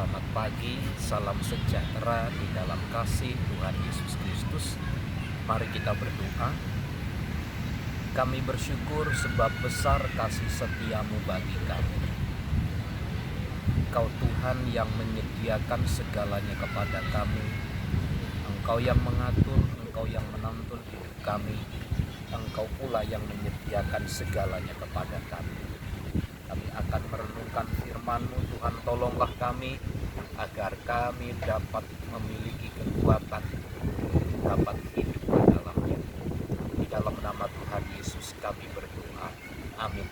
Selamat pagi, salam sejahtera di dalam kasih Tuhan Yesus Kristus. Mari kita berdoa. Kami bersyukur sebab besar kasih setiamu bagi kami. Engkau Tuhan yang menyediakan segalanya kepada kami. Engkau yang mengatur, Engkau yang menuntun hidup kami. Engkau pula yang menyediakan segalanya kepada kami. Kami akan merenungkan firman-Mu, Tuhan, tolonglah kami agar kami dapat memiliki kekuatan, dapat hidup di dalamnya. Di dalam nama Tuhan Yesus kami berdoa. Amin.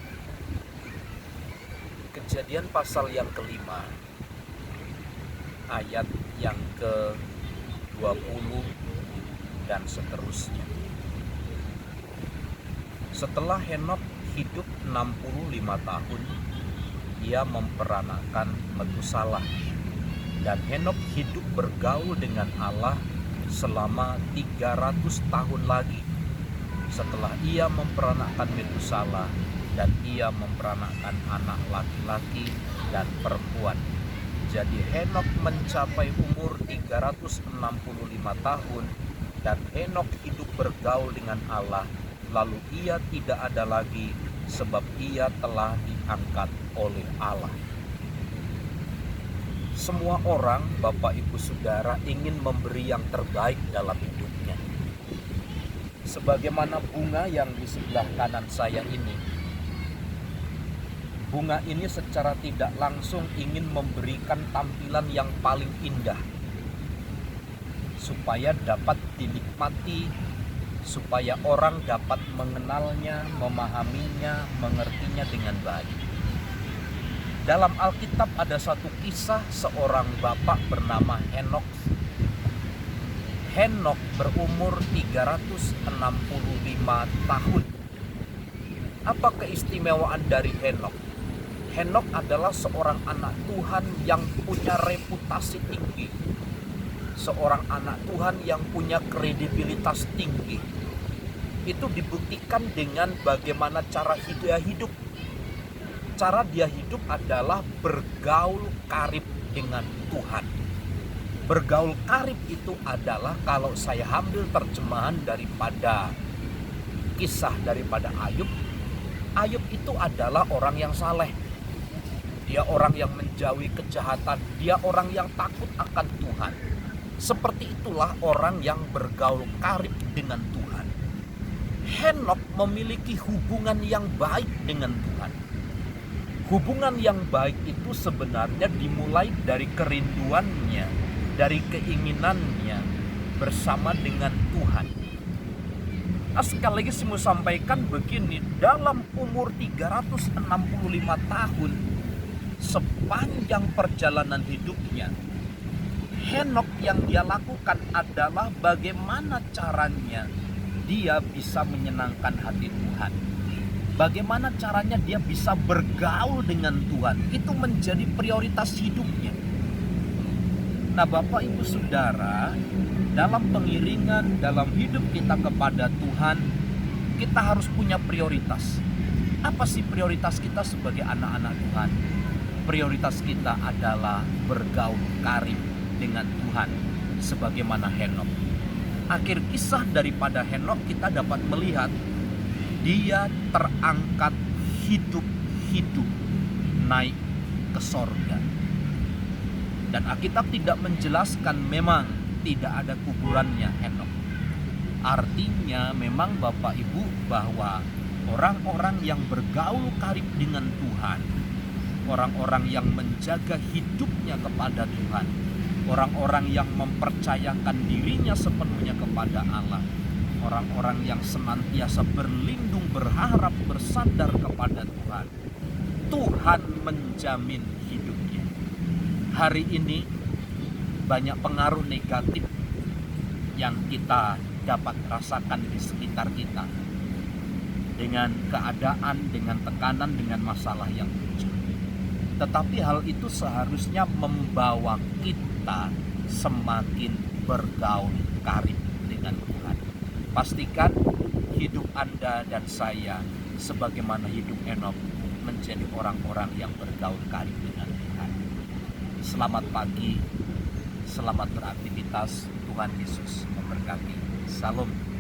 Kejadian pasal yang kelima, ayat yang ke-20 dan seterusnya. Setelah Henokh hidup 65 tahun, ia memperanakan Metusalah. Dan Henokh hidup bergaul dengan Allah selama 300 tahun lagi. Setelah ia memperanakan Metusalah dan ia memperanakan anak laki-laki dan perempuan. Jadi Henokh mencapai umur 365 tahun dan Henokh hidup bergaul dengan Allah. Lalu ia tidak ada lagi sebab ia telah diangkat oleh Allah. Semua orang, Bapak Ibu Saudara, ingin memberi yang terbaik dalam hidupnya. Sebagaimana bunga yang di sebelah kanan saya ini. Bunga ini secara tidak langsung ingin memberikan tampilan yang paling indah supaya dapat dinikmati, supaya orang dapat mengenalnya, memahaminya, mengertinya dengan baik. Dalam Alkitab ada satu kisah seorang bapak bernama Henokh. Henokh berumur 365 tahun. Apa keistimewaan dari Henokh? Henokh adalah seorang anak Tuhan yang punya reputasi tinggi. Seorang anak Tuhan yang punya kredibilitas tinggi. Itu dibuktikan dengan bagaimana cara dia hidup. Cara dia hidup adalah bergaul karib dengan Tuhan. Bergaul karib itu adalah, kalau saya ambil terjemahan daripada kisah daripada Ayub. Ayub itu adalah orang yang saleh. Dia orang yang menjauhi kejahatan. Dia orang yang takut akan Tuhan. Seperti itulah orang yang bergaul karib dengan Tuhan. Henokh memiliki hubungan yang baik dengan Tuhan. Hubungan yang baik itu sebenarnya dimulai dari kerinduannya, dari keinginannya bersama dengan Tuhan. Sekali lagi saya mau sampaikan begini, dalam umur 365 tahun, sepanjang perjalanan hidupnya, Henokh yang dia lakukan adalah bagaimana caranya dia bisa menyenangkan hati Tuhan. Bagaimana caranya dia bisa bergaul dengan Tuhan. Itu menjadi prioritas hidupnya. Nah, Bapak Ibu Saudara, dalam pengiringan, dalam hidup kita kepada Tuhan, kita harus punya prioritas. Apa sih prioritas kita sebagai anak-anak Tuhan? Prioritas kita adalah bergaul karib dengan Tuhan sebagaimana Henokh. Akhir kisah daripada Henokh kita dapat melihat dia terangkat hidup naik ke sorga. Dan Alkitab tidak menjelaskan, memang tidak ada kuburannya Henokh. Artinya memang Bapak Ibu bahwa orang-orang yang bergaul karib dengan Tuhan, orang-orang yang menjaga hidupnya kepada Tuhan, orang-orang yang mempercayakan dirinya sepenuhnya kepada Allah, orang-orang yang senantiasa berlindung, berharap, bersandar kepada Tuhan, Tuhan menjamin hidupnya. Hari ini banyak pengaruh negatif yang kita dapat rasakan di sekitar kita, dengan keadaan, dengan tekanan, dengan masalah yang muncul. Tetapi hal itu seharusnya membawa kita semakin bergaul karib dengan Tuhan. Pastikan hidup Anda dan saya sebagaimana hidup Henokh menjadi orang-orang yang bergaul karib dengan Tuhan. Selamat pagi, selamat beraktivitas. Tuhan Yesus memberkati. Salam.